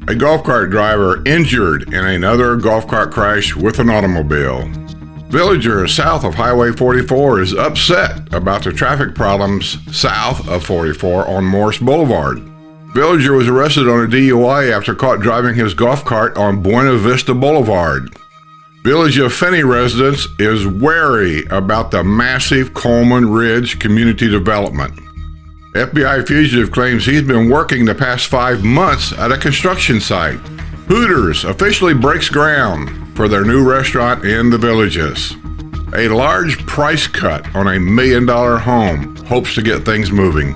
A golf cart driver injured in another golf cart crash with an automobile. Villager south of Highway 44 is upset about the traffic problems south of 44 on Morse Boulevard. Villager was arrested on a DUI after caught driving his golf cart on Buena Vista Boulevard. Village of Finney residents is wary about the massive Coleman Ridge community development. FBI fugitive claims he's been working the past 5 months at a construction site. Hooters officially breaks ground for their new restaurant in the Villages. A large price cut on a $1 million home hopes to get things moving.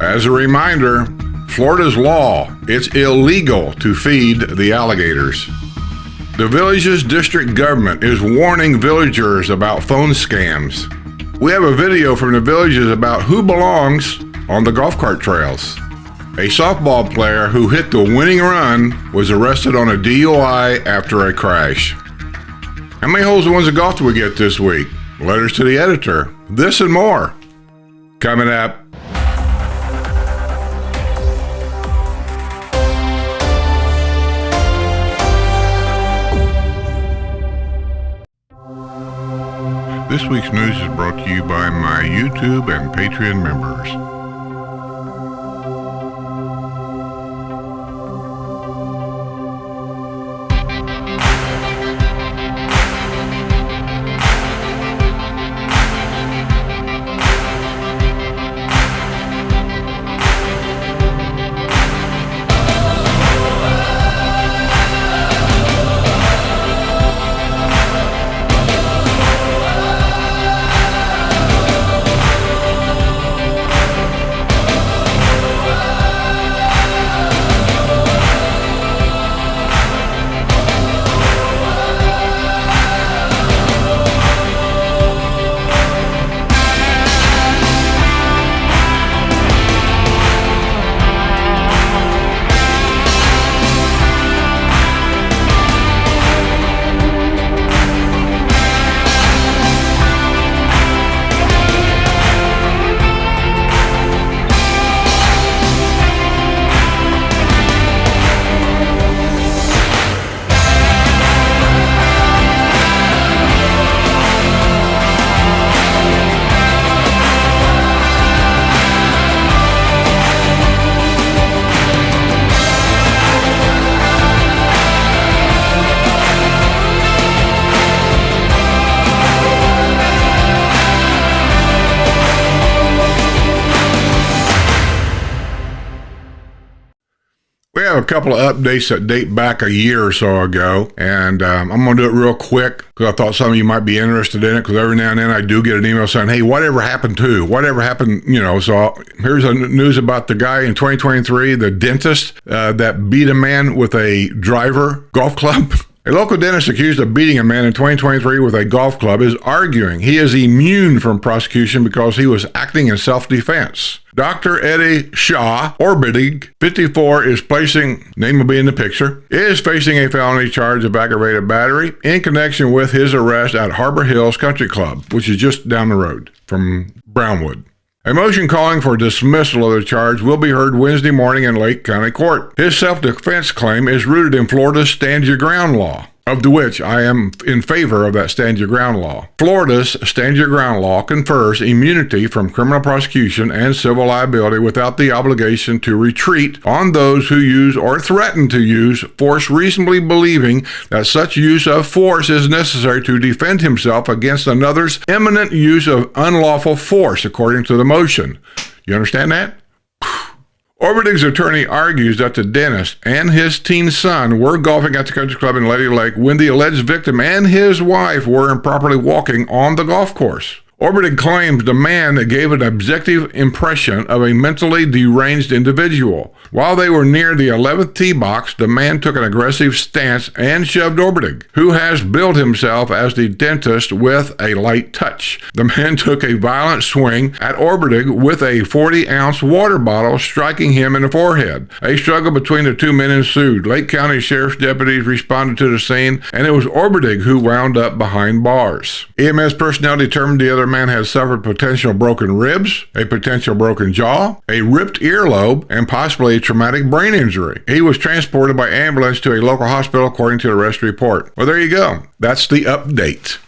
As a reminder, Florida's law, it's illegal to feed the alligators. The Villages district government is warning villagers about phone scams. We have a video from the Villages about who belongs on the golf cart trails. A softball player who hit the winning run was arrested on a DUI after a crash. How many holes in ones of golf do we get this week? Letters to the editor. This and more. Coming up. This week's news is brought to you by my YouTube and Patreon members. We have a couple of updates that date back a year or so ago, and I'm going to do it real quick because I thought some of you might be interested in it, because every now and then I do get an email saying, hey, whatever happened, so here's the news about the guy in 2023, the dentist that beat a man with a driver golf club. A local dentist accused of beating a man in 2023 with a golf club is arguing he is immune from prosecution because he was acting in self-defense. Dr. Eddie Shaw Orbidig, 54, name will be in the picture, is facing a felony charge of aggravated battery in connection with his arrest at Harbor Hills Country Club, which is just down the road from Brownwood. A motion calling for dismissal of the charge will be heard Wednesday morning in Lake County Court. His self-defense claim is rooted in Florida's Stand Your Ground law, of which I am in favor of that Stand Your Ground law. Florida's Stand Your Ground law confers immunity from criminal prosecution and civil liability without the obligation to retreat on those who use or threaten to use force reasonably believing that such use of force is necessary to defend himself against another's imminent use of unlawful force, according to the motion. You understand that? Orbidig's attorney argues that the dentist and his teen son were golfing at the country club in Lady Lake when the alleged victim and his wife were improperly walking on the golf course. Orbidig claims the man gave an objective impression of a mentally deranged individual. While they were near the 11th tee box, the man took an aggressive stance and shoved Orbidig, who has billed himself as the dentist, with a light touch. The man took a violent swing at Orbidig with a 40-ounce water bottle, striking him in the forehead. A struggle between the two men ensued. Lake County Sheriff's deputies responded to the scene, and it was Orbidig who wound up behind bars. EMS personnel determined the other man had suffered potential broken ribs, a potential broken jaw, a ripped earlobe, and possibly a traumatic brain injury. He was transported by ambulance to a local hospital according to the arrest report. Well, there you go. That's the update.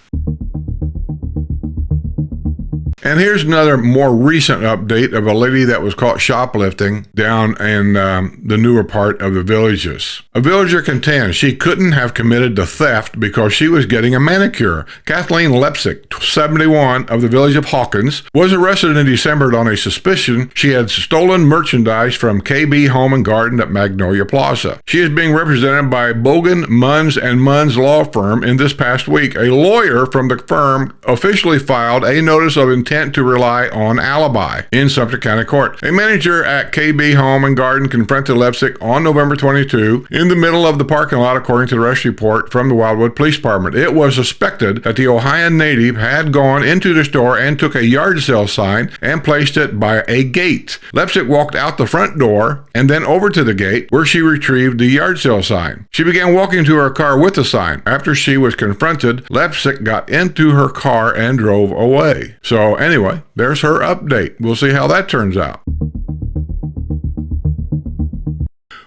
And here's another more recent update of a lady that was caught shoplifting down in the newer part of the Villages. A villager contends she couldn't have committed the theft because she was getting a manicure. Kathleen Lepsick, 71, of the village of Hawkins, was arrested in December on a suspicion she had stolen merchandise from KB Home and Garden at Magnolia Plaza. She is being represented by Bogan, Munns & Munns law firm in this past week. A lawyer from the firm officially filed a notice of intent to rely on alibi in Sumter County Court. A manager at KB Home and Garden confronted Lepsick on November 22 in the middle of the parking lot, according to the arrest report from the Wildwood Police Department. It was suspected that the Ohio native had gone into the store and took a yard sale sign and placed it by a gate. Lepsick walked out the front door and then over to the gate where she retrieved the yard sale sign. She began walking to her car with the sign. After she was confronted, Lepsick got into her car and drove away. So anyway, there's her update. We'll see how that turns out.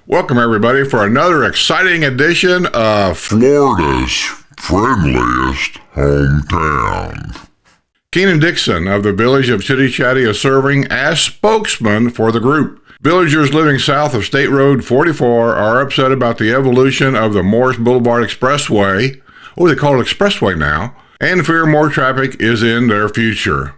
Welcome, everybody, for another exciting edition of Florida's friendliest hometown. Keenan Dixon of the village of Chitty Chatty is serving as spokesman for the group. Villagers living south of State Road 44 are upset about the evolution of the Morris Boulevard Expressway. Oh, they call it Expressway now. And fear more traffic is in their future.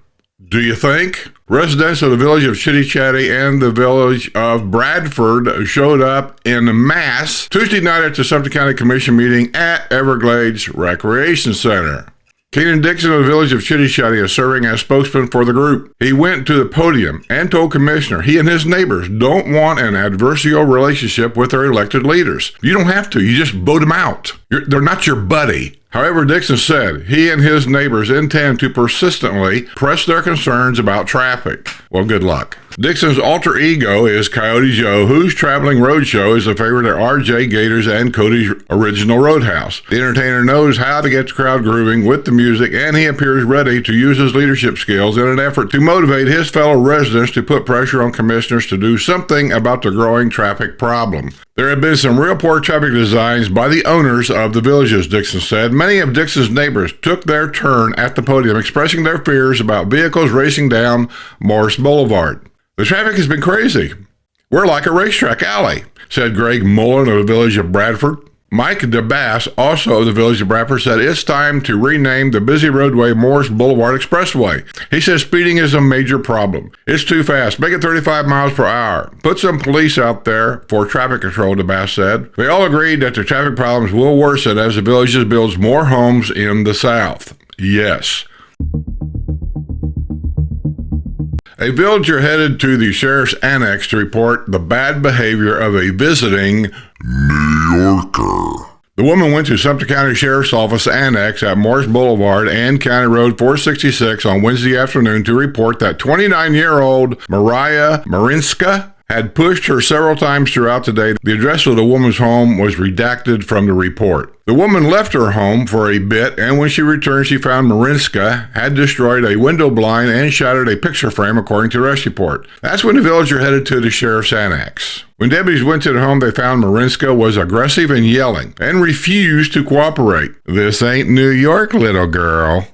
Do you think? Residents of the village of Chitty Chatty and the village of Bradford showed up en masse Tuesday night at the Sumter County Commission meeting at Everglades Recreation Center. Keenan Dixon of the village of Chitty Chatty is serving as spokesman for the group. He went to the podium and told Commissioner he and his neighbors don't want an adversarial relationship with their elected leaders. You don't have to. You just vote them out. They're not your buddy. However, Dixon said he and his neighbors intend to persistently press their concerns about traffic. Well, good luck. Dixon's alter ego is Coyote Joe, whose traveling roadshow is a favorite at RJ Gators and Cody's Original Roadhouse. The entertainer knows how to get the crowd grooving with the music, and he appears ready to use his leadership skills in an effort to motivate his fellow residents to put pressure on commissioners to do something about the growing traffic problem. There have been some real poor traffic designs by the owners of the villages, Dixon said. Many of Dixon's neighbors took their turn at the podium, expressing their fears about vehicles racing down Morris Boulevard. The traffic has been crazy. We're like a racetrack alley, said Greg Mullen of the village of Bradford. Mike DeBass, also of the village of Bradford, said it's time to rename the busy roadway Morris Boulevard Expressway. He says speeding is a major problem. It's too fast. Make it 35 miles per hour. Put some police out there for traffic control, DeBass said. They all agreed that the traffic problems will worsen as the village builds more homes in the south. Yes. A villager headed to the sheriff's annex to report the bad behavior of a visiting New Yorker. The woman went to Sumter County Sheriff's Office Annex at Morris Boulevard and County Road 466 on Wednesday afternoon to report that 29-year-old Mariah Marinska had pushed her several times throughout the day. The address of the woman's home was redacted from the report. The woman left her home for a bit, and when she returned, she found Marinska had destroyed a window blind and shattered a picture frame, according to the arrest report. That's when the villager headed to the sheriff's annex. When deputies went to the home, they found Marinska was aggressive and yelling and refused to cooperate. This ain't New York, little girl.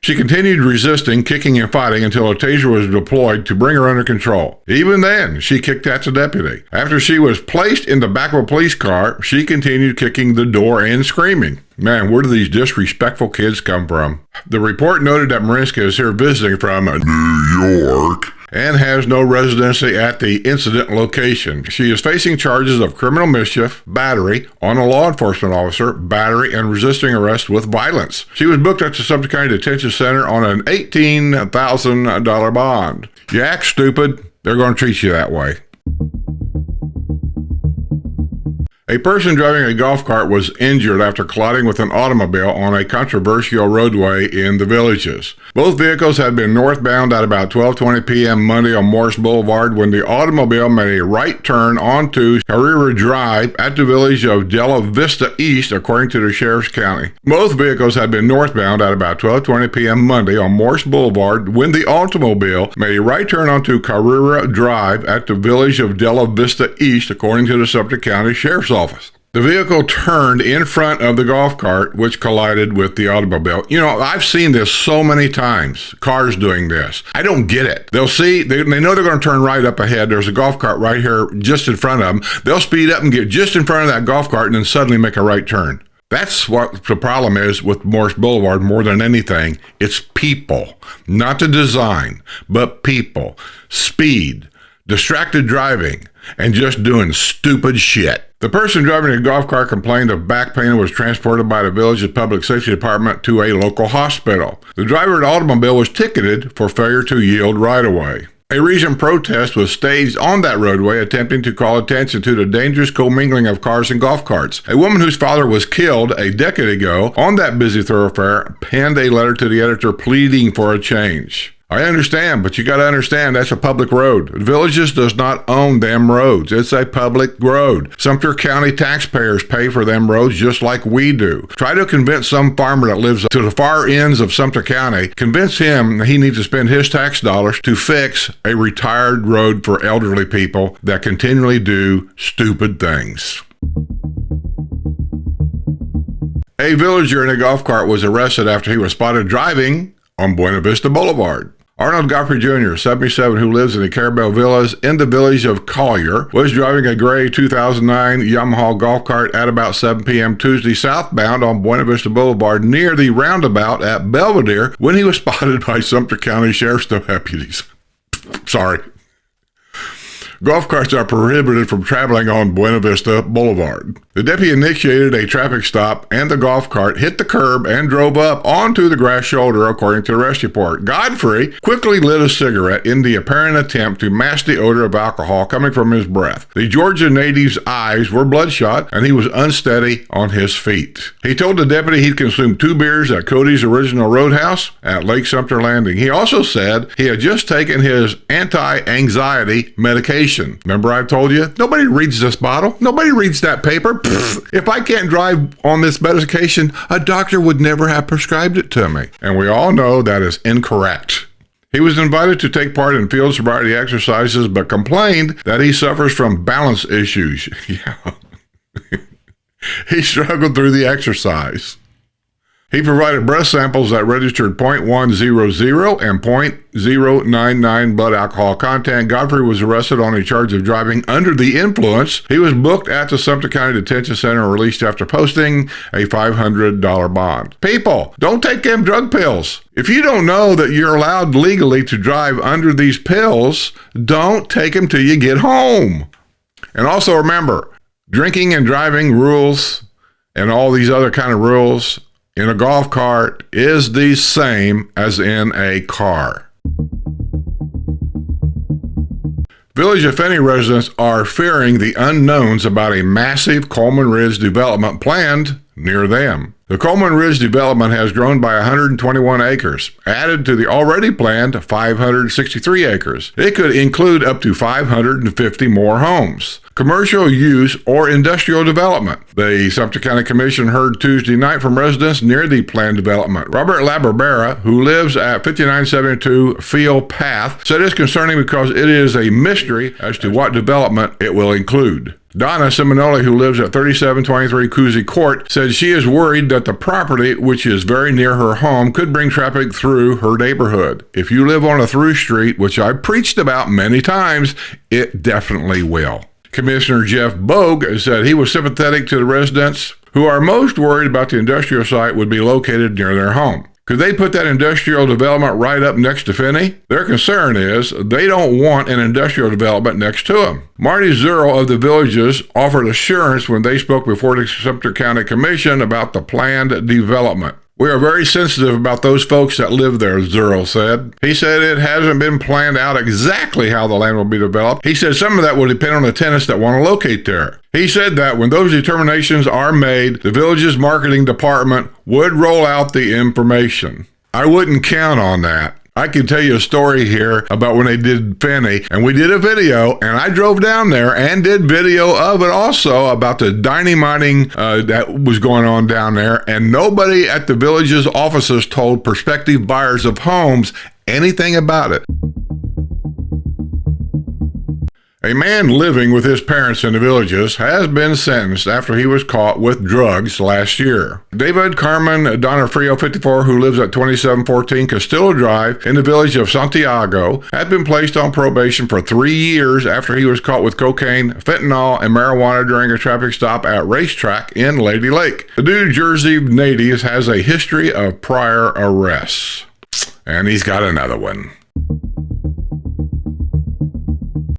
She continued resisting, kicking and fighting until a taser was deployed to bring her under control. Even then, she kicked at the deputy. After she was placed in the back of a police car, she continued kicking the door and screaming. Man, where do these disrespectful kids come from? The report noted that Marinska is here visiting from New York and has no residency at the incident location. She is facing charges of criminal mischief, battery on a law enforcement officer, battery, and resisting arrest with violence. She was booked at the Sumter County Detention Center on an $18,000 bond. You act stupid, they're going to treat you that way. A person driving a golf cart was injured after colliding with an automobile on a controversial roadway in the Villages. Both vehicles had been northbound at about 12:20 p.m. Monday on Morse Boulevard when the automobile made a right turn onto Carrera Drive at the village of Della Vista East, according to the Sheriff's County. Both vehicles had been northbound at about 12:20 p.m. Monday on Morse Boulevard when the automobile made a right turn onto Carrera Drive at the village of Della Vista East, according to the Sumter County Sheriff's Office. The vehicle turned in front of the golf cart, which collided with the automobile. You know, I've seen this so many times, cars doing this. I don't get it. They'll see, they know they're going to turn right up ahead. There's a golf cart right here just in front of them. They'll speed up and get just in front of that golf cart and then suddenly make a right turn. That's what the problem is with Morse Boulevard more than anything. It's people, not the design, but people, speed, distracted driving, and just doing stupid shit. The person driving the golf cart complained of back pain and was transported by the village's public safety department to a local hospital. The driver of the automobile was ticketed for failure to yield right-of-way. A recent protest was staged on that roadway attempting to call attention to the dangerous commingling of cars and golf carts. A woman whose father was killed a decade ago on that busy thoroughfare penned a letter to the editor pleading for a change. I understand, but you got to understand that's a public road. Villages does not own them roads. It's a public road. Sumter County taxpayers pay for them roads just like we do. Try to convince some farmer that lives to the far ends of Sumter County, convince him that he needs to spend his tax dollars to fix a retired road for elderly people that continually do stupid things. A villager in a golf cart was arrested after he was spotted driving on Buena Vista Boulevard. Arnold Godfrey Jr., 77, who lives in the Carabel Villas in the village of Collier, was driving a gray 2009 Yamaha golf cart at about 7 p.m. Tuesday southbound on Buena Vista Boulevard near the roundabout at Belvedere when he was spotted by Sumter County Sheriff's deputies. Sorry. Golf carts are prohibited from traveling on Buena Vista Boulevard. The deputy initiated a traffic stop and the golf cart hit the curb and drove up onto the grass shoulder, according to the arrest report. Godfrey quickly lit a cigarette in the apparent attempt to mask the odor of alcohol coming from his breath. The Georgia native's eyes were bloodshot and he was unsteady on his feet. He told the deputy he'd consumed 2 beers at Cody's Original Roadhouse at Lake Sumter Landing. He also said he had just taken his anti-anxiety medication. Remember I told you? Nobody reads this bottle. Nobody reads that paper. Pfft. If I can't drive on this medication, a doctor would never have prescribed it to me. And we all know that is incorrect. He was invited to take part in field sobriety exercises, but complained that he suffers from balance issues. Yeah. He struggled through the exercise. He provided breath samples that registered .100 and .099 blood alcohol content. Godfrey was arrested on a charge of driving under the influence. He was booked at the Sumter County Detention Center and released after posting a $500 bond. People, don't take them drug pills. If you don't know that you're allowed legally to drive under these pills, don't take them till you get home. And also remember, drinking and driving rules and all these other kind of rules in a golf cart is the same as in a car. Village of Finney residents are fearing the unknowns about a massive Coleman Ridge development planned near them. The Coleman Ridge development has grown by 121 acres, added to the already planned 563 acres. It could include up to 550 more homes. Commercial use or industrial development. The Sumter County Commission heard Tuesday night from residents near the planned development. Robert Labarbera, who lives at 5972 Field Path, said it's concerning because it is a mystery as to what development it will include. Donna Simonelli, who lives at 3723 Cousy Court, said she is worried that the property, which is very near her home, could bring traffic through her neighborhood. If you live on a through street, which I've preached about many times, it definitely will. Commissioner Jeff Bogue said he was sympathetic to the residents who are most worried about the industrial site would be located near their home. Could they put that industrial development right up next to Finney? Their concern is they don't want an industrial development next to them. Marty Zerl of the Villages offered assurance when they spoke before the Sumter County Commission about the planned development. We are very sensitive about those folks that live there, Zerl said. He said it hasn't been planned out exactly how the land will be developed. He said some of that will depend on the tenants that want to locate there. He said that when those determinations are made, the village's marketing department would roll out the information. I wouldn't count on that. I can tell you a story here about when they did Finney, and we did a video, and I drove down there and did video of it also about the dynamiting that was going on down there, and nobody at the village's offices told prospective buyers of homes anything about it. A man living with his parents in the villages has been sentenced after he was caught with drugs last year. David Carmen Donofrio, 54, who lives at 2714 Castillo Drive in the village of Santiago, had been placed on probation for 3 years after he was caught with cocaine, fentanyl, and marijuana during a traffic stop at Racetrack in Lady Lake. The New Jersey native has a history of prior arrests, and he's got another one.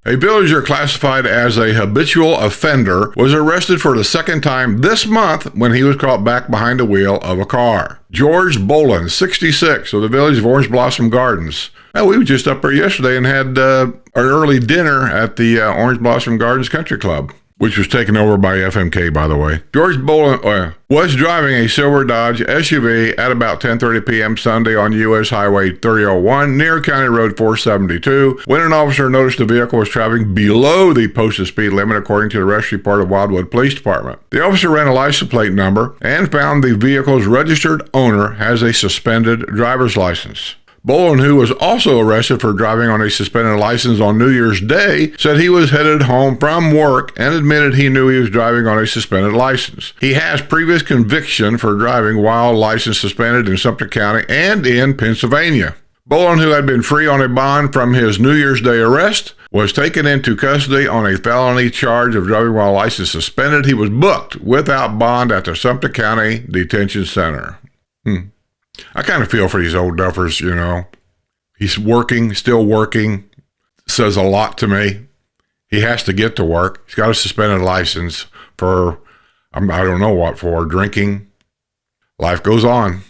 A villager classified as a habitual offender was arrested for the second time this month when he was caught back behind the wheel of a car. George Boland, 66, of the village of Orange Blossom Gardens. Now, we were just up there yesterday and had an early dinner at the Orange Blossom Gardens Country Club, which was taken over by FMK, by the way. George Boland was driving a silver Dodge SUV at about 10:30 p.m. Sunday on U.S. Highway 3001 near County Road 472 when an officer noticed the vehicle was traveling below the posted speed limit, according to the Rescue Part of Wildwood Police Department. The officer ran a license plate number and found the vehicle's registered owner has a suspended driver's license. Boland, who was also arrested for driving on a suspended license on New Year's Day, said he was headed home from work and admitted he knew he was driving on a suspended license. He has previous conviction for driving while license suspended in Sumter County and in Pennsylvania. Boland, who had been free on a bond from his New Year's Day arrest, was taken into custody on a felony charge of driving while license suspended. He was booked without bond at the Sumter County Detention Center. I kind of feel for these old duffers, you know. He's working, still working, says a lot to me. He has to get to work. He's got a suspended license for, I don't know what for, drinking. Life goes on.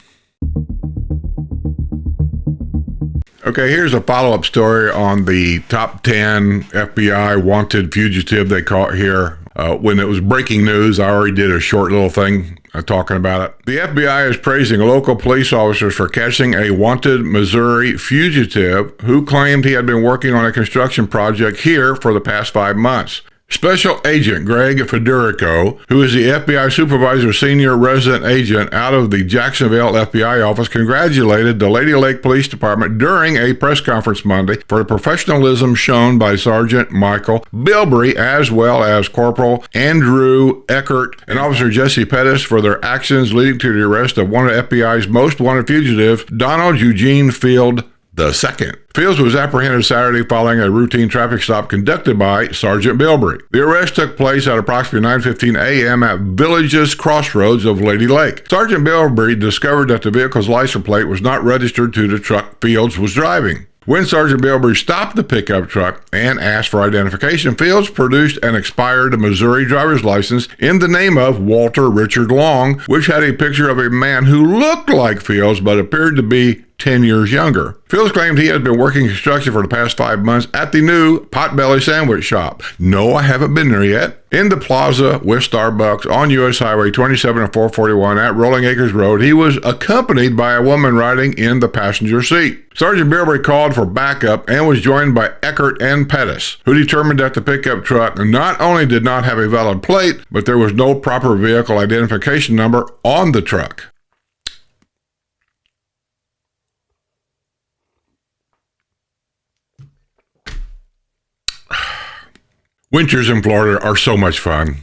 Okay, here's a follow-up story on the top 10 FBI wanted fugitive they caught here. When it was breaking news, I already did a short little thing talking about it. The FBI is praising local police officers for catching a wanted Missouri fugitive who claimed he had been working on a construction project here for the past 5 months. Special Agent Greg Federico, who is the FBI Supervisor Senior Resident Agent out of the Jacksonville FBI office, congratulated the Lady Lake Police Department during a press conference Monday for the professionalism shown by Sergeant Michael Bilbrey as well as Corporal Andrew Eckert and Officer Jesse Pettis for their actions leading to the arrest of one of FBI's most wanted fugitives, Donald Eugene Field II. Fields was apprehended Saturday following a routine traffic stop conducted by Sergeant Bilbrey. The arrest took place at approximately 9:15 a.m. at Villages Crossroads of Lady Lake. Sergeant Bilbrey discovered that the vehicle's license plate was not registered to the truck Fields was driving. When Sergeant Bilbrey stopped the pickup truck and asked for identification, Fields produced an expired Missouri driver's license in the name of Walter Richard Long, which had a picture of a man who looked like Fields but appeared to be 10 years younger. Fields claimed he had been working construction for the past 5 months at the new Potbelly Sandwich Shop. No, I haven't been there yet. In the plaza with Starbucks on U.S. Highway 27 and 441 at Rolling Acres Road, he was accompanied by a woman riding in the passenger seat. Sergeant Bilbrey called for backup and was joined by Eckert and Pettis, who determined that the pickup truck not only did not have a valid plate, but there was no proper vehicle identification number on the truck. Winters in Florida are so much fun.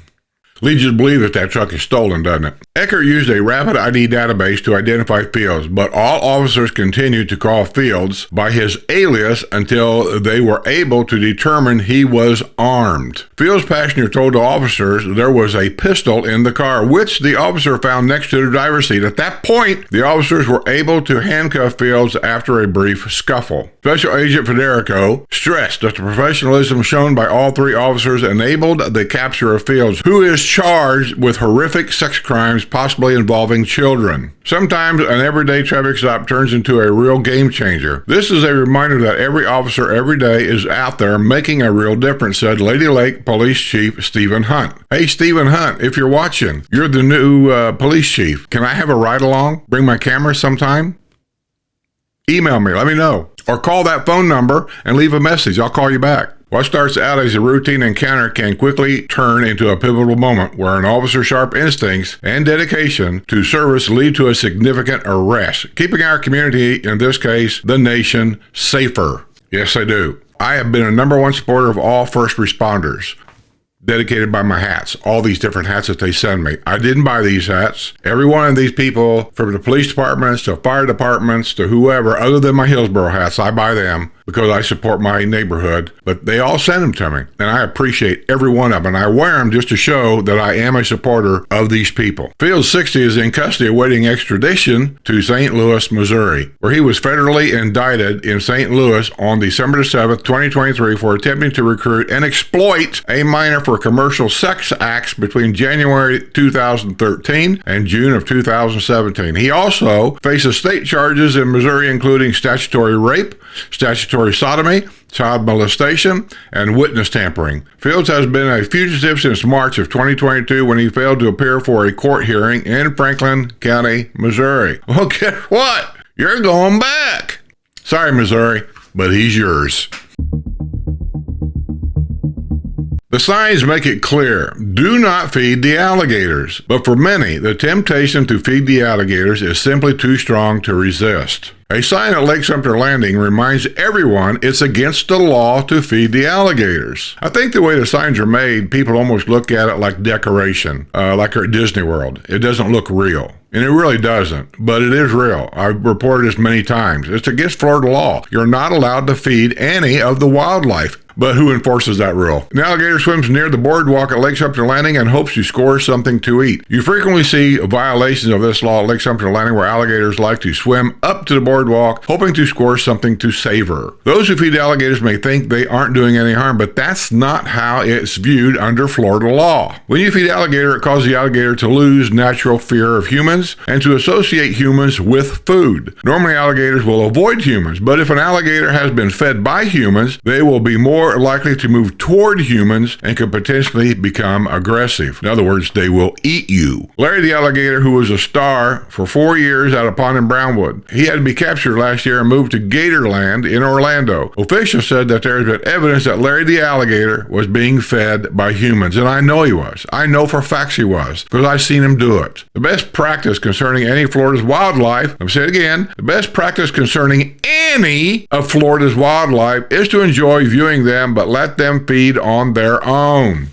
Leads you to believe that truck is stolen, doesn't it? Eckert used a rapid ID database to identify Fields, but all officers continued to call Fields by his alias until they were able to determine he was armed. Fields' passenger told the officers there was a pistol in the car, which the officer found next to the driver's seat. At that point, the officers were able to handcuff Fields after a brief scuffle. Special Agent Federico stressed that the professionalism shown by all three officers enabled the capture of Fields, who is charged with horrific sex crimes possibly involving children. Sometimes an everyday traffic stop turns into a real game changer. This is a reminder that every officer every day is out there making a real difference, said Lady Lake Police Chief Stephen Hunt. Hey, Stephen Hunt, if you're watching, you're the new police chief. Can I have a ride along? Bring my camera sometime? Email me, let me know. Or call that phone number and leave a message. I'll call you back. What starts out as a routine encounter can quickly turn into a pivotal moment where an officer's sharp instincts and dedication to service lead to a significant arrest, keeping our community, in this case, the nation, safer. Yes, I do. I have been a number one supporter of all first responders. Dedicated by my hats, all these different hats that they send me. I didn't buy these hats. Every one of these people, from the police departments to fire departments to whoever, other than my Hillsborough hats, I buy them because I support my neighborhood, but they all send them to me, and I appreciate every one of them, and I wear them just to show that I am a supporter of these people. Field 60 is in custody awaiting extradition to St. Louis, Missouri, where he was federally indicted in St. Louis on December 7th, 2023 for attempting to recruit and exploit a minor for commercial sex acts between January 2013 and June of 2017. He also faces state charges in Missouri, including statutory rape, statutory sodomy, child molestation, and witness tampering. Fields has been a fugitive since March of 2022 when he failed to appear for a court hearing in Franklin County, Missouri. Well, guess what? You're going back. Sorry, Missouri, but he's yours. The signs make it clear, do not feed the alligators. But for many, the temptation to feed the alligators is simply too strong to resist. A sign at Lake Sumter Landing reminds everyone it's against the law to feed the alligators. I think the way the signs are made, people almost look at it like decoration, like at Disney World. It doesn't look real. And it really doesn't, but it is real. I've reported this many times. It's against Florida law. You're not allowed to feed any of the wildlife. But who enforces that rule? An alligator swims near the boardwalk at Lake Sumter Landing and hopes to score something to eat. You frequently see violations of this law at Lake Sumter Landing where alligators like to swim up to the boardwalk hoping to score something to savor. Those who feed alligators may think they aren't doing any harm, but that's not how it's viewed under Florida law. When you feed alligator, it causes the alligator to lose natural fear of humans and to associate humans with food. Normally, alligators will avoid humans, but if an alligator has been fed by humans, they will be more likely to move toward humans and could potentially become aggressive. In other words, they will eat you. Larry the alligator, who was a star for 4 years at a pond in Brownwood, he had to be captured last year and moved to Gatorland in Orlando. Officials said that there has been evidence that Larry the alligator was being fed by humans, and I know he was. I know for facts he was, because I've seen him do it. The best practice concerning any of Florida's wildlife, I'm saying it again, the best practice concerning any of Florida's wildlife is to enjoy viewing them, but let them feed on their own.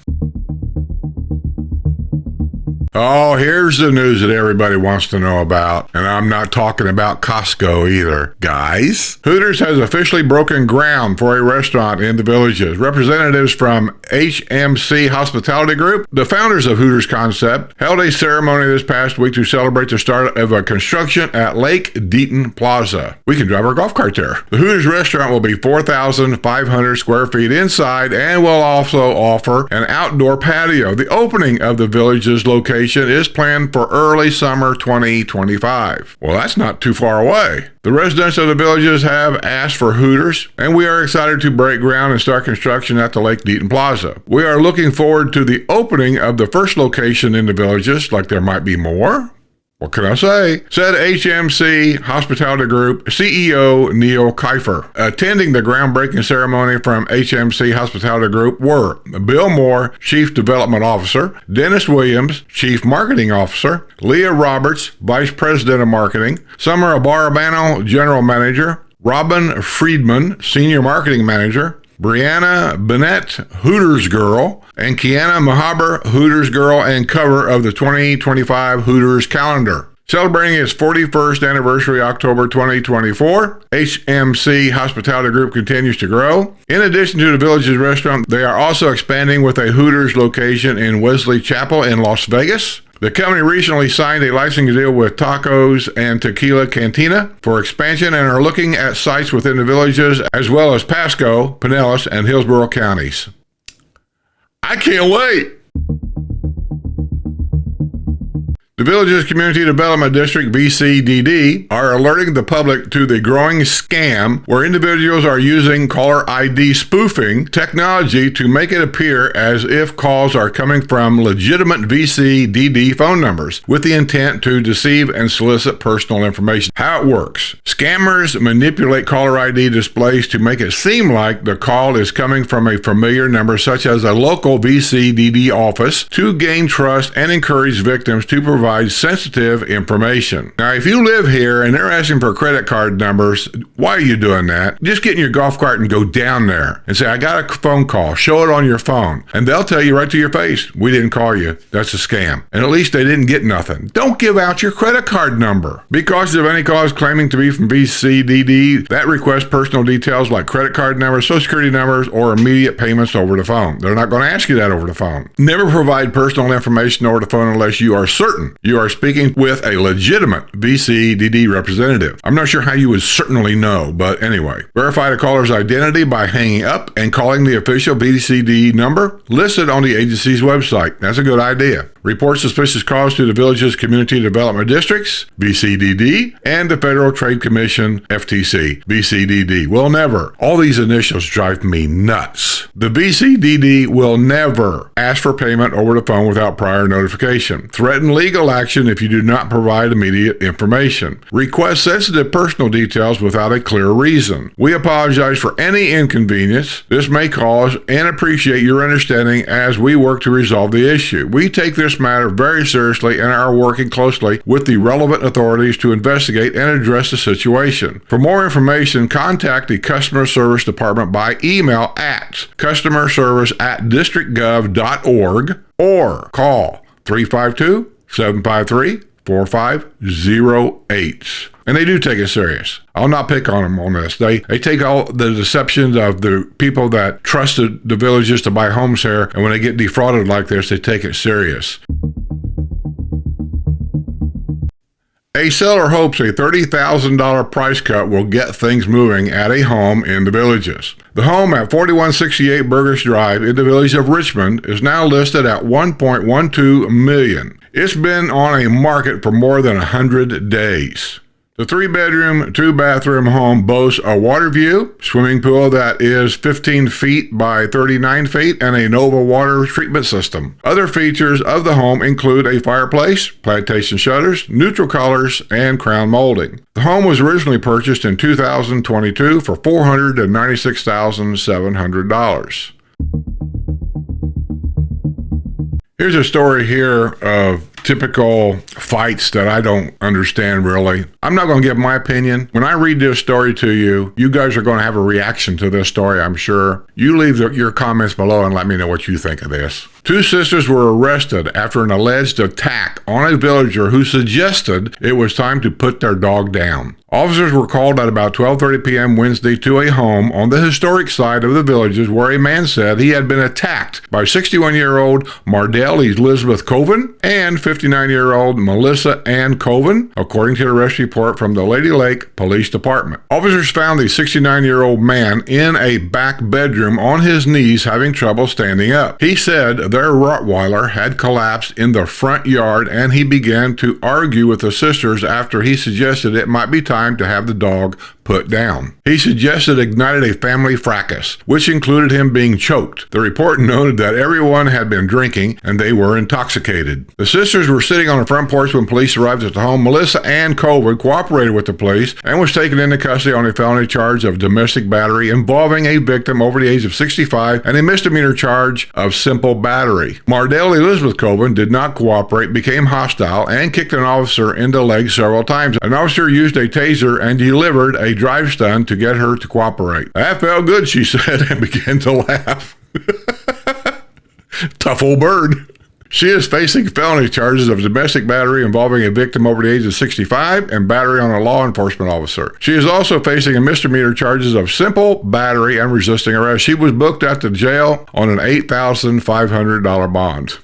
Oh, here's the news that everybody wants to know about, and I'm not talking about Costco either. Guys, Hooters has officially broken ground for a restaurant in the Villages. Representatives from HMC Hospitality Group, the founders of Hooters Concept, held a ceremony this past week to celebrate the start of a construction at Lake Deaton Plaza. We can drive our golf cart there. The Hooters restaurant will be 4,500 square feet inside and will also offer an outdoor patio. The opening of the Villages location is planned for early summer 2025. Well, that's not too far away. The residents of the Villages have asked for Hooters, and we are excited to break ground and start construction at the Lake Deaton Plaza. We are looking forward to the opening of the first location in the Villages, like there might be more. What can I say? Said HMC Hospitality Group CEO Neil Kiefer. Attending the groundbreaking ceremony from HMC Hospitality Group were Bill Moore, Chief Development Officer, Dennis Williams, Chief Marketing Officer, Leah Roberts, Vice President of Marketing, Summer Barabano, General Manager, Robin Friedman, Senior Marketing Manager, Brianna Bennett, Hooters Girl, and Kiana Mahaber, Hooters Girl and cover of the 2025 Hooters calendar. Celebrating its 41st anniversary October 2024, HMC Hospitality Group continues to grow. In addition to the Villages restaurant, they are also expanding with a Hooters location in Wesley Chapel in Las Vegas. The company recently signed a licensing deal with Tacos and Tequila Cantina for expansion and are looking at sites within the Villages as well as Pasco, Pinellas, and Hillsborough counties. I can't wait. The Villages Community Development District, VCDD, are alerting the public to the growing scam where individuals are using caller ID spoofing technology to make it appear as if calls are coming from legitimate VCDD phone numbers with the intent to deceive and solicit personal information. How it works. Scammers manipulate caller ID displays to make it seem like the call is coming from a familiar number such as a local VCDD office to gain trust and encourage victims to provide sensitive information. Now, if you live here and they're asking for credit card numbers, why are you doing that? Just get in your golf cart and go down there and say, I got a phone call. Show it on your phone. And they'll tell you right to your face, we didn't call you. That's a scam. And at least they didn't get nothing. Don't give out your credit card number. Because of any cause claiming to be from VCDD, that requests personal details like credit card numbers, social security numbers, or immediate payments over the phone. They're not going to ask you that over the phone. Never provide personal information over the phone unless you are certain you are speaking with a legitimate VCDD representative. I'm not sure how you would certainly know, but anyway. Verify the caller's identity by hanging up and calling the official VCDD number listed on the agency's website. That's a good idea. Report suspicious calls to the Villages Community Development Districts, VCDD, and the Federal Trade Commission, FTC, VCDD. Will never. All these initials drive me nuts. The VCDD will never ask for payment over the phone without prior notification. Threaten legal action if you do not provide immediate information. Request sensitive personal details without a clear reason. We apologize for any inconvenience this may cause and appreciate your understanding as we work to resolve the issue. We take this matter very seriously and are working closely with the relevant authorities to investigate and address the situation. For more information, contact the Customer Service Department by email at customerservice@districtgov.org or call 352-753-4508. And they do take it serious. I'll not pick on them on this. They take all the deceptions of the people that trusted the villages to buy homes here, and when they get defrauded like this, they take it serious. A seller hopes a $30,000 price cut will get things moving at a home in the Villages. The home at 4168 Burgess Drive in the village of Richmond is now listed at $1.12 million. It's been on a market for more than 100 days. The 3-bedroom, 2-bathroom home boasts a water view, swimming pool that is 15 feet by 39 feet, and a Nova water treatment system. Other features of the home include a fireplace, plantation shutters, neutral colors, and crown molding. The home was originally purchased in 2022 for $496,700. Here's a story here of typical fights that I don't understand really. I'm not going to give my opinion. When I read this story to you, you guys are going to have a reaction to this story, I'm sure. You leave your comments below and let me know what you think of this. 2 sisters were arrested after an alleged attack on a villager who suggested it was time to put their dog down. Officers were called at about 12:30 p.m. Wednesday to a home on the historic side of the Villages where a man said he had been attacked by 61-year-old Mardell Elizabeth Coven and 59-year-old Melissa Ann Coven, according to the arrest report from the Lady Lake Police Department. Officers found the 69-year-old man in a back bedroom on his knees having trouble standing up. He said their Rottweiler had collapsed in the front yard and he began to argue with the sisters after he suggested it might be time to have the dog put down. He suggested ignited a family fracas, which included him being choked. The report noted that everyone had been drinking and they were intoxicated. The sisters were sitting on the front porch when police arrived at the home. Melissa Ann Colwood cooperated with the police and was taken into custody on a felony charge of domestic battery involving a victim over the age of 65 and a misdemeanor charge of simple battery. Mardell Elizabeth Coven did not cooperate, became hostile, and kicked an officer in the leg several times. An officer used a taser and delivered a drive stun to get her to cooperate. That felt good, she said, and began to laugh. Tough old bird. She is facing felony charges of domestic battery involving a victim over the age of 65 and battery on a law enforcement officer. She is also facing a misdemeanor charges of simple battery and resisting arrest. She was booked at the jail on an $8,500 bond.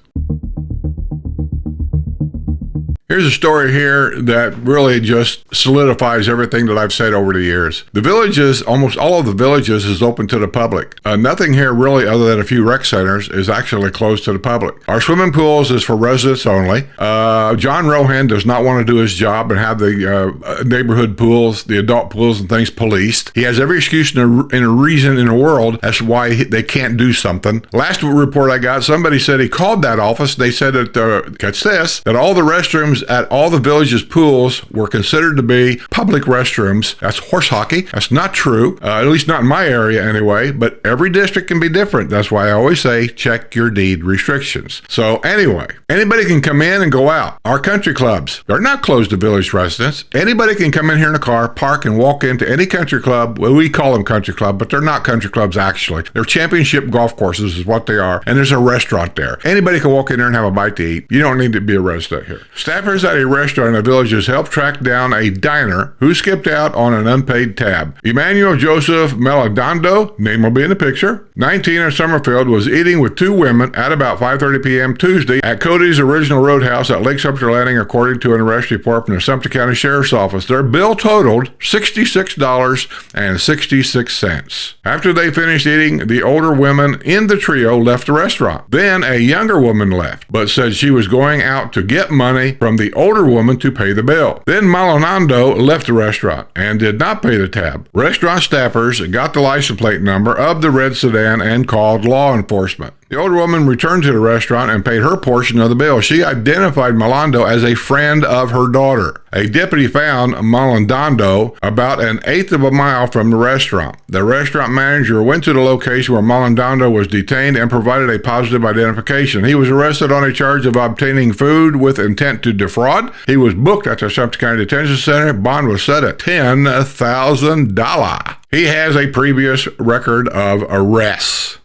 Here's a story here that really just solidifies everything that I've said over the years. The villages, almost all of the villages, is open to the public. Nothing here really, other than a few rec centers, is actually closed to the public. Our swimming pools is for residents only. John Rohan does not want to do his job and have the neighborhood pools, the adult pools and things policed. He has every excuse and a reason in the world as to why they can't do something. Last report I got, somebody said he called that office. They said that, catch this, that all the restrooms at all the villages' pools were considered to be public restrooms. That's horse hockey. That's not true, at least not in my area anyway, but every district can be different. That's why I always say check your deed restrictions. So anyway, anybody can come in and go out. Our country clubs are not closed to village residents. Anybody can come in here in a car, park, and walk into any country club. Well, we call them country club, but they're not country clubs actually. They're championship golf courses is what they are, and there's a restaurant there. Anybody can walk in there and have a bite to eat. You don't need to be a resident here. Staffers at a restaurant in the villages helped track down a diner who skipped out on an unpaid tab. Emmanuel Joseph Meladondo, name will be in the picture, 19 of Summerfield, was eating with two women at about 5:30 p.m. Tuesday at Cody's Original Roadhouse at Lake Sumter Landing, according to an arrest report from the Sumter County Sheriff's Office. Their bill totaled $66.66. After they finished eating, the older women in the trio left the restaurant. Then a younger woman left, but said she was going out to get money from the older woman to pay the bill. Then Maldonado left the restaurant and did not pay the tab. Restaurant staffers got the license plate number of the red sedan and called law enforcement. The older woman returned to the restaurant and paid her portion of the bill. She identified Maldonado as a friend of her daughter. A deputy found Maldonado about an eighth of a mile from the restaurant. The restaurant manager went to the location where Maldonado was detained and provided a positive identification. He was arrested on a charge of obtaining food with intent to defraud. He was booked at the Sumter County Detention Center. Bond was set at $10,000. He has a previous record of arrests.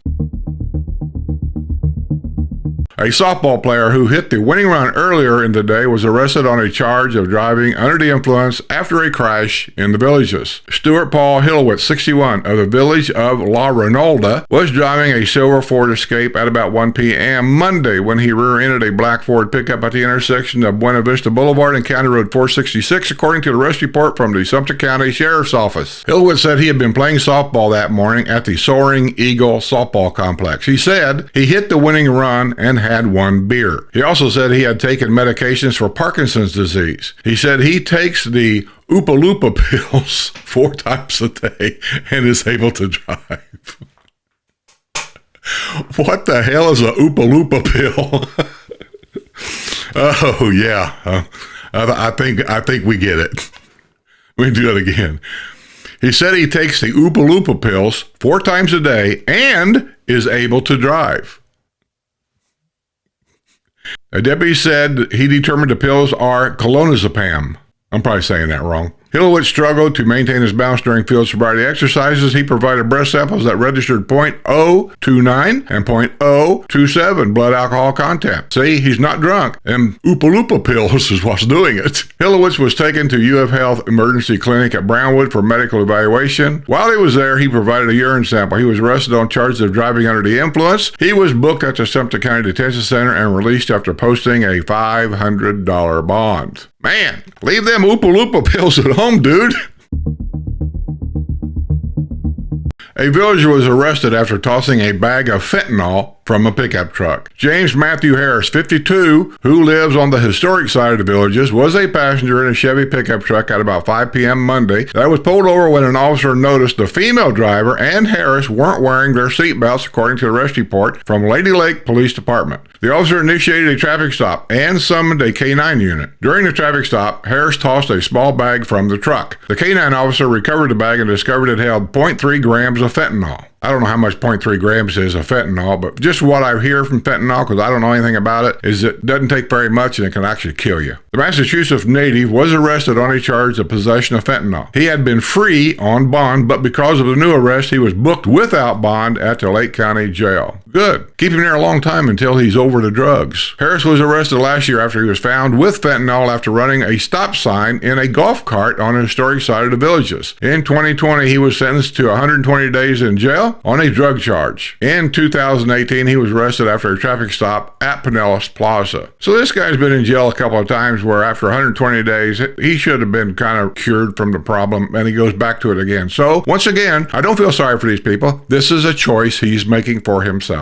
A softball player who hit the winning run earlier in the day was arrested on a charge of driving under the influence after a crash in the villages. Stuart Paul Hillowitz, 61, of the village of La Ronalda, was driving a silver Ford Escape at about 1 p.m. Monday when he rear-ended a black Ford pickup at the intersection of Buena Vista Boulevard and County Road 466, according to the arrest report from the Sumter County Sheriff's Office. Hillowitz said he had been playing softball that morning at the Soaring Eagle softball complex. He said he hit the winning run and had one beer. He also said he had taken medications for Parkinson's disease. He said he takes the Oopa Loopa pills 4 times a day and is able to drive. What the hell is a Oopa Loopa pill? Oh yeah, I think we get it. We can do that again. He said he takes the Oopa Loopa pills 4 times a day and is able to drive. A deputy said he determined the pills are clonazepam. I'm probably saying that wrong. Hillowitz struggled to maintain his balance during field sobriety exercises. He provided breath samples that registered .029 and .027 blood alcohol content. See, he's not drunk. And Oopa Loopa pills is what's doing it. Hillowitz was taken to UF Health Emergency Clinic at Brownwood for medical evaluation. While he was there, he provided a urine sample. He was arrested on charges of driving under the influence. He was booked at the Sumter County Detention Center and released after posting a $500 bond. Man, leave them Oopa Loopa pills at home, dude. A villager was arrested after tossing a bag of fentanyl from a pickup truck. James Matthew Harris, 52, who lives on the historic side of the villages, was a passenger in a Chevy pickup truck at about 5 p.m. Monday that was pulled over when an officer noticed the female driver and Harris weren't wearing their seatbelts, according to the arrest report from Lady Lake Police Department. The officer initiated a traffic stop and summoned a K-9 unit. During the traffic stop, Harris tossed a small bag from the truck. The K-9 officer recovered the bag and discovered it held 0.3 grams of fentanyl. I don't know how much 0.3 grams is of fentanyl, but just what I hear from fentanyl, because I don't know anything about it, is it doesn't take very much and it can actually kill you. The Massachusetts native was arrested on a charge of possession of fentanyl. He had been free on bond, but because of the new arrest, he was booked without bond at the Lake County Jail. Good. Keep him there a long time until he's over the drugs. Harris was arrested last year after he was found with fentanyl after running a stop sign in a golf cart on a historic site of the Villages. In 2020, he was sentenced to 120 days in jail on a drug charge. In 2018, he was arrested after a traffic stop at Pinellas Plaza. So this guy's been in jail a couple of times where after 120 days, he should have been kind of cured from the problem, and he goes back to it again. So once again, I don't feel sorry for these people. This is a choice he's making for himself.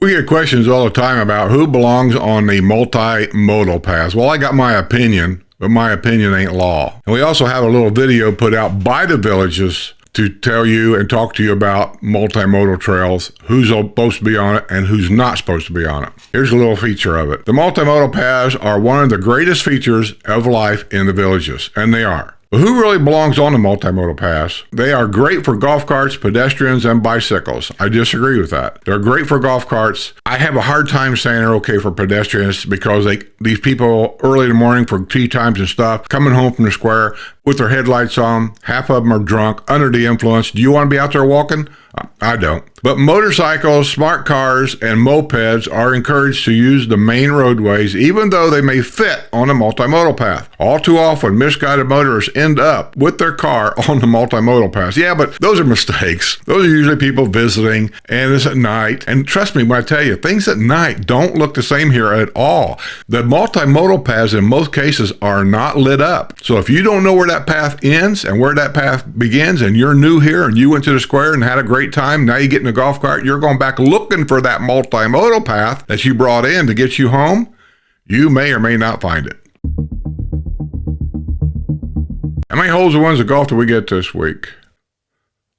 We get questions all the time about who belongs on the multimodal paths. Well, I got my opinion, but my opinion ain't law. And we also have a little video put out by the Villages to tell you and talk to you about multimodal trails, who's supposed to be on it and who's not supposed to be on it. Here's a little feature of it. The multimodal paths are one of the greatest features of life in the Villages, and they are. But who really belongs on the multimodal paths? They are great for golf carts, pedestrians, and bicycles. I disagree with that. They're great for golf carts. I have a hard time saying they're okay for pedestrians because these people early in the morning for tea times and stuff, coming home from the square with their headlights on, half of them are drunk, under the influence. Do you want to be out there walking? I don't. But motorcycles, smart cars, and mopeds are encouraged to use the main roadways, even though they may fit on a multimodal path. All too often, misguided motorists end up with their car on the multimodal path. Yeah, but those are mistakes. Those are usually people visiting, and it's at night. And trust me when I tell you, things at night don't look the same here at all. The multimodal paths in most cases are not lit up. So if you don't know where that path ends and where that path begins, and you're new here and you went to the square and had a great time, now you get in a golf cart, you're going back looking for that multimodal path that you brought in to get you home, you may or may not find it. How many holes of ones of golf did we get this week?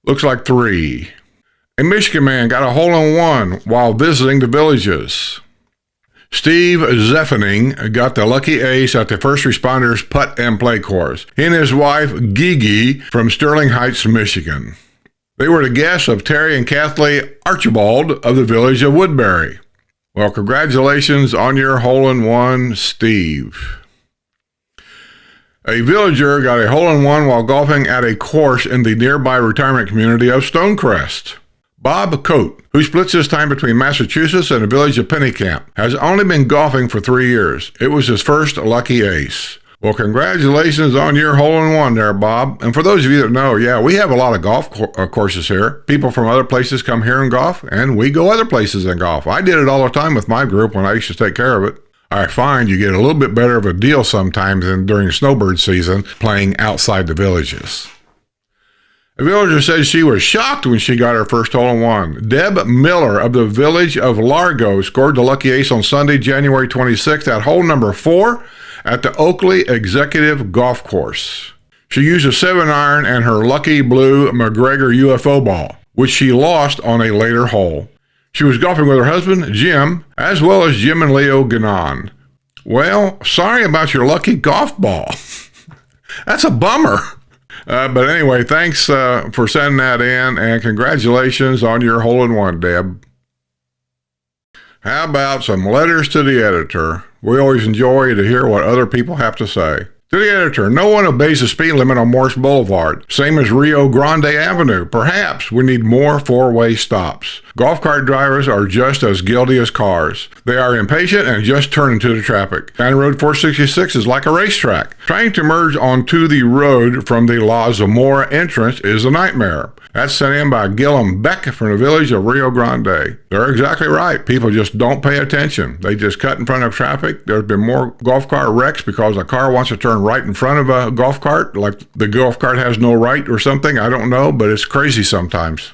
Looks like 3. A Michigan man got a hole-in-one while visiting the Villages. Steve Zeffening got the lucky ace at the First Responders Putt and Play course. He and his wife, Gigi, from Sterling Heights, Michigan. They were the guests of Terry and Kathleen Archibald of the village of Woodbury. Well, congratulations on your hole-in-one, Steve. A villager got a hole-in-one while golfing at a course in the nearby retirement community of Stonecrest. Bob Coate, who splits his time between Massachusetts and the village of Pennycamp, has only been golfing for 3 years. It was his first lucky ace. Well, congratulations on your hole-in-one there, Bob. And for those of you that know, yeah, we have a lot of golf courses here. People from other places come here and golf, and we go other places and golf. I did it all the time with my group when I used to take care of it. I find you get a little bit better of a deal sometimes than during snowbird season playing outside the Villages. A villager says she was shocked when she got her first hole-in-one. Deb Miller of the village of Largo scored the lucky ace on Sunday, January 26th at hole number 4 at the Oakley Executive Golf Course. She used a 7-iron and her lucky blue McGregor UFO ball, which she lost on a later hole. She was golfing with her husband, Jim, as well as Jim and Leo Ganon. Well, sorry about your lucky golf ball. That's a bummer. But anyway, thanks for sending that in, and congratulations on your hole-in-one, Deb. How about some letters to the editor? We always enjoy to hear what other people have to say. To the editor, no one obeys the speed limit on Morse Boulevard, same as Rio Grande Avenue. Perhaps we need more 4-way stops. Golf cart drivers are just as guilty as cars. They are impatient and just turn into the traffic. County Road 466 is like a racetrack. Trying to merge onto the road from the La Zamora entrance is a nightmare. That's sent in by Gillum Beck from the village of Rio Grande. They're exactly right. People just don't pay attention. They just cut in front of traffic. There's been more golf cart wrecks because a car wants to turn right in front of a golf cart, like the golf cart has no right or something. I don't know, but it's crazy sometimes.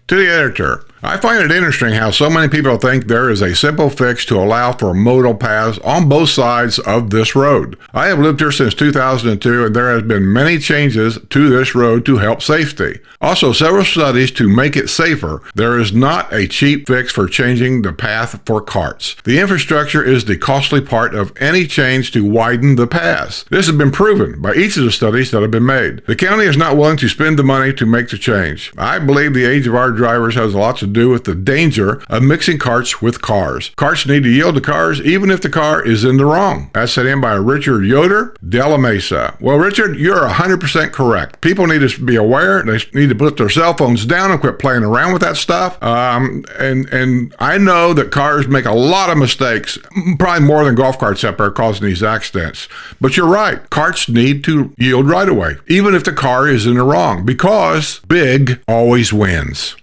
To the editor, I find it interesting how so many people think there is a simple fix to allow for modal paths on both sides of this road. I have lived here since 2002, and there has been many changes to this road to help safety. Also, several studies to make it safer. There is not a cheap fix for changing the path for carts. The infrastructure is the costly part of any change to widen the paths. This has been proven by each of the studies that have been made. The county is not willing to spend the money to make the change. I believe the age of our drivers has a lot to do with the danger of mixing carts with cars. Carts need to yield to cars even if the car is in the wrong. That's sent in by Richard Yoder, De La Mesa. Well, Richard, you're 100% correct. People need to be aware. They need to put their cell phones down and quit playing around with that stuff. And I know that cars make a lot of mistakes, probably more than golf carts up there causing these accidents. But you're right. Carts need to yield right away, even if the car is in the wrong, because big always wins.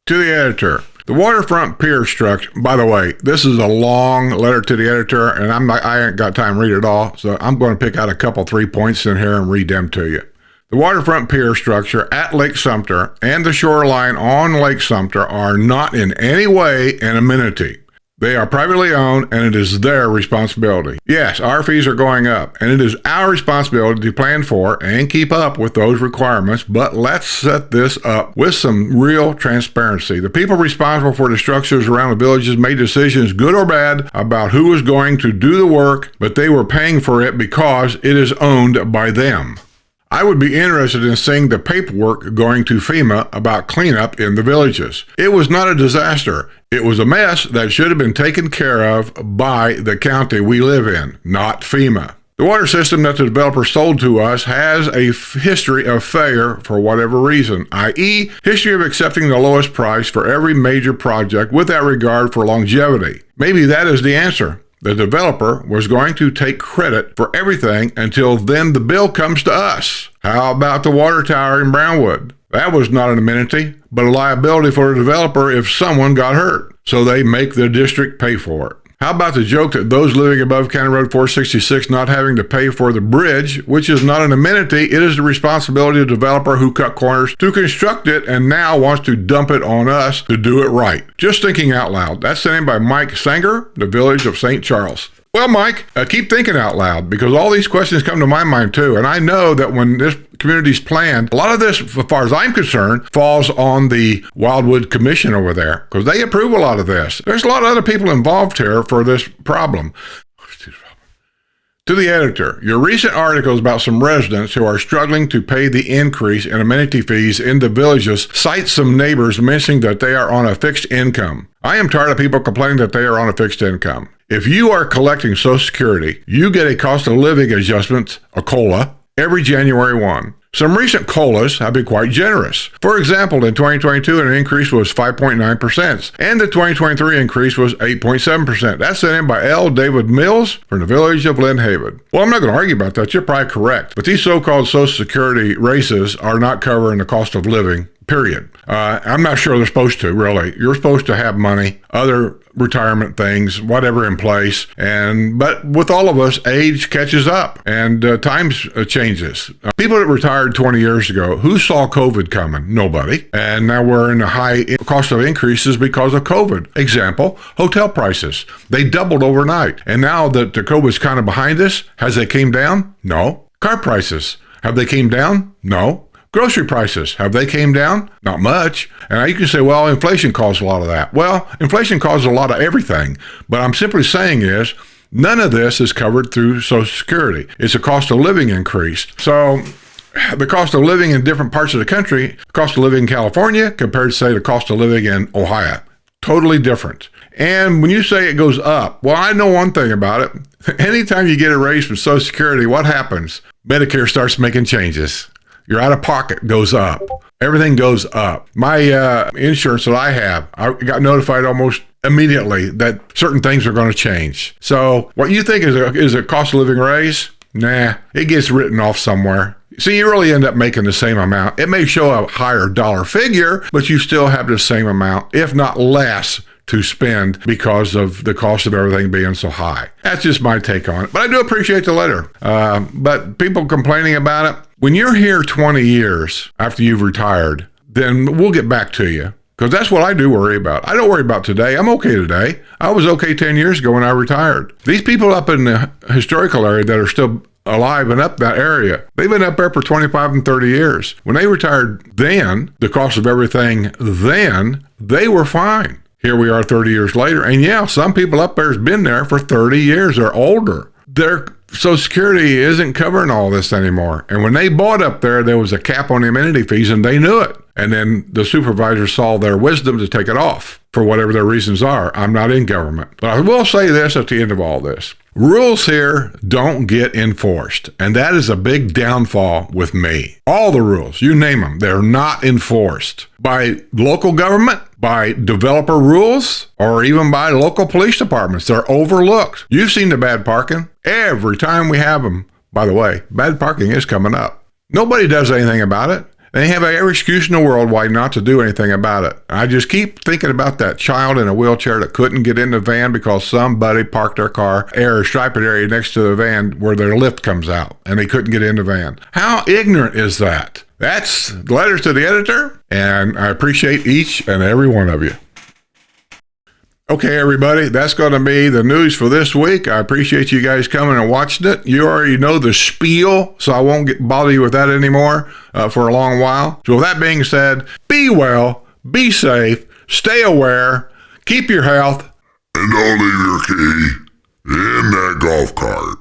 To the editor. The waterfront pier structure, by the way, this is a long letter to the editor, and I ain't got time to read it all, so I'm going to pick out a couple 3 points in here and read them to you. The waterfront pier structure at Lake Sumter and the shoreline on Lake Sumter are not in any way an amenity. They are privately owned, and it is their responsibility. Yes, our fees are going up, and it is our responsibility to plan for and keep up with those requirements, but let's set this up with some real transparency. The people responsible for the structures around the villages made decisions, good or bad, about who was going to do the work, but they were paying for it because it is owned by them. I would be interested in seeing the paperwork going to FEMA about cleanup in the villages. It was not a disaster. It was a mess that should have been taken care of by the county we live in, not FEMA. The water system that the developer sold to us has a history of failure for whatever reason, i.e., history of accepting the lowest price for every major project without regard for longevity. Maybe that is the answer. The developer was going to take credit for everything until then the bill comes to us. How about the water tower in Brownwood? That was not an amenity, but a liability for the developer if someone got hurt. So they make the district pay for it. How about the joke that those living above County Road 466 not having to pay for the bridge, which is not an amenity, it is the responsibility of the developer who cut corners to construct it and now wants to dump it on us to do it right. Just thinking out loud. That's sent in by Mike Sanger, the village of St. Charles. Well, Mike, keep thinking out loud because all these questions come to my mind too. And I know that when this community's planned, a lot of this, as far as I'm concerned, falls on the Wildwood Commission over there because they approve a lot of this. There's a lot of other people involved here for this problem. To the editor, your recent articles about some residents who are struggling to pay the increase in amenity fees in the villages cite some neighbors mentioning that they are on a fixed income. I am tired of people complaining that they are on a fixed income. If you are collecting Social Security, you get a cost of living adjustment, a COLA, every January 1. Some recent COLAs have been quite generous. For example, in 2022, an increase was 5.9%, and the 2023 increase was 8.7%. That's sent in by L. David Mills from the village of Lynn Haven. Well, I'm not going to argue about that. You're probably correct. But these so-called Social Security races are not covering the cost of living, period. I'm not sure they're supposed to, really. You're supposed to have money, other retirement things, whatever in place. But with all of us, age catches up and times changes. People that retired 20 years ago, who saw COVID coming? Nobody. And now we're in a high cost of increases because of COVID. Example, hotel prices. They doubled overnight. And now that the COVID's kind of behind us, has they came down? No. Car prices, have they came down? No. Grocery prices, have they came down? Not much. And you can say, well, inflation caused a lot of that. Well, inflation causes a lot of everything. But I'm simply saying is, none of this is covered through Social Security. It's a cost of living increase. So the cost of living in different parts of the country, cost of living in California compared to, say, the cost of living in Ohio, totally different. And when you say it goes up, well, I know one thing about it. Anytime you get a raise from Social Security, what happens? Medicare starts making changes. Your out-of-pocket goes up. Everything goes up. My insurance that I have, I got notified almost immediately that certain things are going to change. So what you think is a cost of living raise? Nah, it gets written off somewhere. So you really end up making the same amount. It may show a higher dollar figure, but you still have the same amount, if not less, to spend because of the cost of everything being so high. That's just my take on it. But I do appreciate the letter. But people complaining about it, when you're here 20 years after you've retired, then we'll get back to you. Because that's what I do worry about. I don't worry about today. I'm okay today. I was okay 10 years ago when I retired. These people up in the historical area that are still alive and up that area, they've been up there for 25 and 30 years. When they retired then, the cost of everything then, they were fine. Here we are 30 years later, and yeah, some people up there has been there for 30 years or older. They're Social Security isn't covering all this anymore. And when they bought up there was a cap on amenity fees, and they knew it. And then the supervisors saw their wisdom to take it off for whatever their reasons are. I'm not in government. But I will say this at the end of all this. Rules here don't get enforced. And that is a big downfall with me. All the rules, you name them, they're not enforced by local government, by developer rules, or even by local police departments. They're overlooked. You've seen the bad parking. Every time we have them. By the way, bad parking is coming up. Nobody does anything about it. They have every excuse in the world why not to do anything about it. I just keep thinking about that child in a wheelchair that couldn't get in the van because somebody parked their car or striped area next to the van where their lift comes out, and they couldn't get in the van. How ignorant is that? That's letters to the editor, and I appreciate each and every one of you. Okay, everybody, that's going to be the news for this week. I appreciate you guys coming and watching it. You already know the spiel, so I won't bother you with that anymore for a long while. So with that being said, be well, be safe, stay aware, keep your health. And don't leave your key in that golf cart.